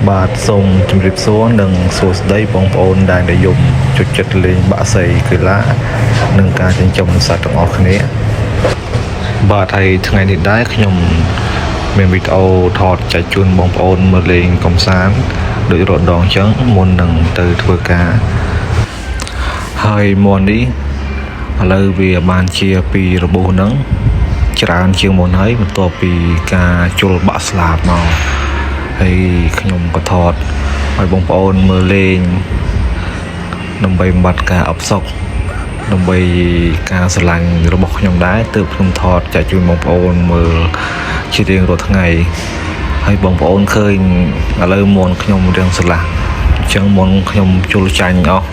បាទសូមជម្រាបសួរនិងសួស្តីបងប្អូនដែលនិយមចូលចិត្តលេងបាក់សីកីឡានិងការចិញ្ចឹមសត្វទាំងអស់គ្នាបាទហើយថ្ងៃនេះដែរខ្ញុំមានវីដេអូថតចែកជូនបងប្អូនមើលលេងកំសាន្តដោយរដងអញ្ចឹងមុននឹងទៅធ្វើការហើយមុននេះឥឡូវវាបានជាពីរបួសហ្នឹងច្រើនជាងមុនហើយបន្ទាប់ពីការជុលបាក់ស្លាបមកហើយខ្ញុំក៏ថតឲ្យបងប្អូនមើលលេងដើម្បីបំបត្តិការអបសុខដើម្បីការស្រឡាញ់របស់ខ្ញុំដែរទើបខ្ញុំថតចែកជូនបងប្អូនមើលជារៀងរាល់ថ្ងៃហើយបងប្អូនឃើញឥឡូវមុនខ្ញុំរៀងស្រឡះអញ្ចឹងមុនខ្ញុំជុលចាញ់អស់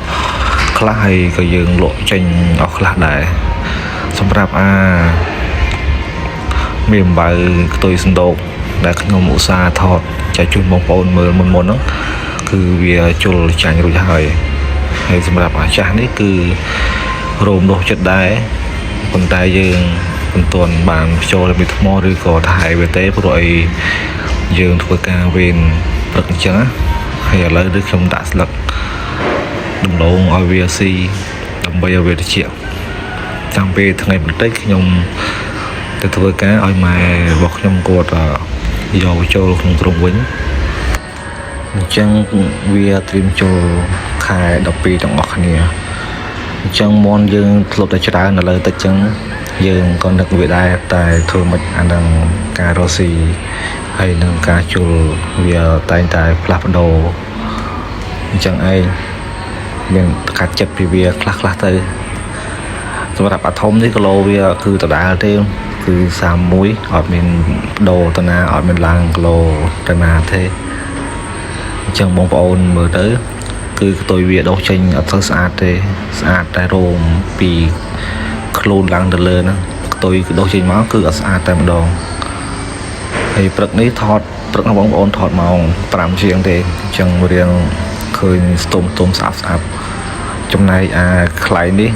ខ្លះហើយក៏យើងលក់ចេញអស់ខ្លះដែរសម្រាប់មានអំបៅខ្ទុយសណ្ដូកដែលខ្ញុំឧស្សាហ៍ថតចែកជូនបងប្អូនមើលមុនហ្នឹងគឺវាជុលចាញ់រួចហើយសម្រាប់អាចាស់នេះគឺរោមនោះចិត្តដែរប៉ុន្តែយើងមិនទាន់បានចូលទៅថ្មឬក៏ថែវាទេព្រោះអីយើងធ្វើការវេនព្រឹកអញ្ចឹងហើយឥឡូវខ្ញុំដាក់ស្លឹកដំឡូងឲ្យវាស៊ីដើម្បីឲ្យវាត្រជាក់តាមពេលថ្ងៃបន្តិចខ្ញុំទៅធ្វើការឲ្យម៉ែរបស់ខ្ញុំគាត់យកចូលក្នុងទ្រុងវិញអញ្ចឹងវាត្រៀមចូលខែ12ទាំងអស់គ្នាអញ្ចឹងមនយើងធ្លាប់តែច្រើនឥឡូវតិចអញ្ចឹងយើងក៏នឹកវាដែរតែធ្វើមិនអានឹងការរស់ស៊ីហើយនឹងការជុលវាតែងតែផ្លាស់ប្ដូរអញ្ចឹងឯងមានកាត់ចិត្តពីវាខ្លះទៅសម្រាប់អាធំនេះគីឡូវាគឺដដែលទេគឺ31អត់មានដូរតាណាអត់មានឡើងគីឡូតាណាទេអញ្ចឹងបងប្អូនមើលទៅគឺខ្ទុយវាដុសចេញអត់ទៅស្អាតទេស្អាតតែរោមពីខ្លួនឡើងទៅលើហ្នឹងខ្ទុយគឺដុសចេញមកគឺអត់ស្អាតតែម្ដងហើយព្រឹកនេះថតព្រឹកបងប្អូនថតម៉ោង5ជាងទេអញ្ចឹងរៀងឃើញស្ទុំស្អាតចំណែកខ្លែងនេះ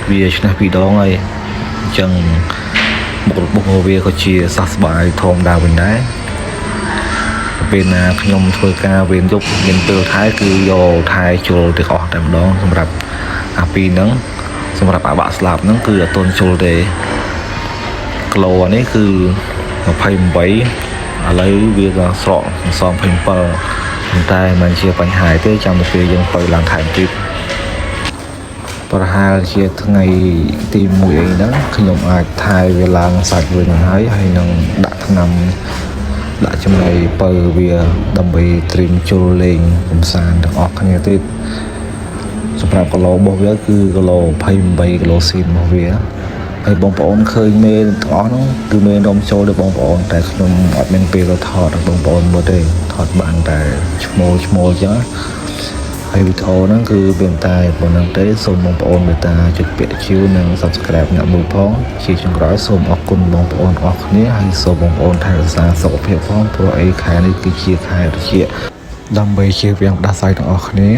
វាឆ្នះ2ដងហើយអញ្ចឹងមុខរបួសរបស់វាក៏ជាសះស្បើយធម្មតាវិញដែរពេលណាខ្ញុំធ្វើការវេនយប់មានពេលថែគឺយកថែជុលទាំងអស់តែម្ដងសម្រាប់ពីរហ្នឹងសម្រាប់បាក់ស្លាប់ហ្នឹងគឺអត់ទាន់ជុលទេគីឡូនេះគឺ28ឥឡូវវាក៏ស្រក27ប៉ុន្តែមិនជាបញ្ហាទេចាំទៅពេលយើងទៅឡើងថែមទៀតប្រហែលជាថ្ងៃទី1អីហ្នឹងខ្ញុំអាចថែវាឡើងសាច់វិញហើយនឹងដាក់ថ្នាំដាក់ចំណីបើវាដើម្បីត្រៀមជុលលេងកំសាន្តទាំងអស់គ្នាទៀតសម្រាប់គីឡូរបស់វាគឺគីឡូ28គីឡូស៊ីនរបស់វាហើយបងប្អូនឃើញមេទាំងអស់ហ្នឹងគឺមេរំចូលដល់បងប្អូនតែខ្ញុំអត់មានពេលទៅថតដល់បងប្អូនមើលទេថតបានតែឈ្មោះអញ្ចឹងហើយវីដេអូហ្នឹងគឺមានតែប៉ុណ្្នឹងទេសូមបងប្អូនមេត្តាចុចពាក្យជាវនិង Subscribe អ្នកមួយផងជាចុងក្រោយសូមអរគុណបងប្អូនអរគ្នាហើយសូមបងប្អូនថែរក្សាសុខភាពផងព្រោះអីខែនេះគឺជាខែត្រជាក់ដើម្បីជៀសវាងផ្ដាសាយទាំងអស់គ្នា